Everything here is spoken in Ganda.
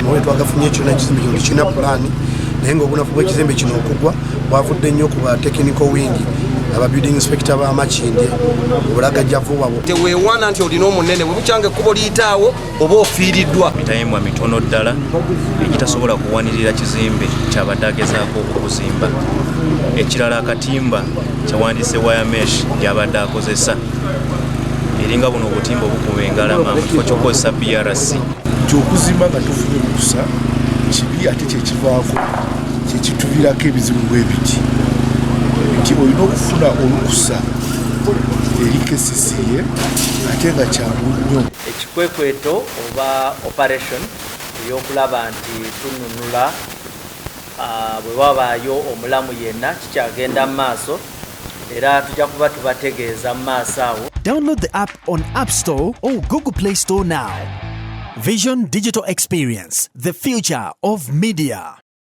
nawe twagafunye ekyo n'ekizimbe kino tekirina pulaani naye ng'obunafu bw'ekizimbe kino okugwa bwavudde nnyo ku ba technical wing aba building inspector b'Amakindye obulagajja vuba bwo teweewaana nti olina omunene bwe bukyanga ekkubo liyitaawo oba ofiiriddwa mitayimwa mitono ddala ekitasobola kuwanirira kizimbe kyabadde agezaako okuzimba. Ekirala akatimba kyawandiise wiremesh gyabadde akozesa eringa buno obutimba obukuba engalama mu kifo ky'okukozesa BRC. Nti okuzimba nga tofunye olukusa kibi ate kyekivaako kyekituviirako ebizibu bwe biti nti olina okufuna olukusa eri KCCA ate nga kyangu nnyo. Ekikwekweto oba operation ey'okulaba nti tununula bwe wabaayo omulamu yenna kikyagenda mu maaso era tujja kuba tubategeeza mu maaso awo. Download the app on App Store or Google Play Store now. Vision Digital Experience, the future of media.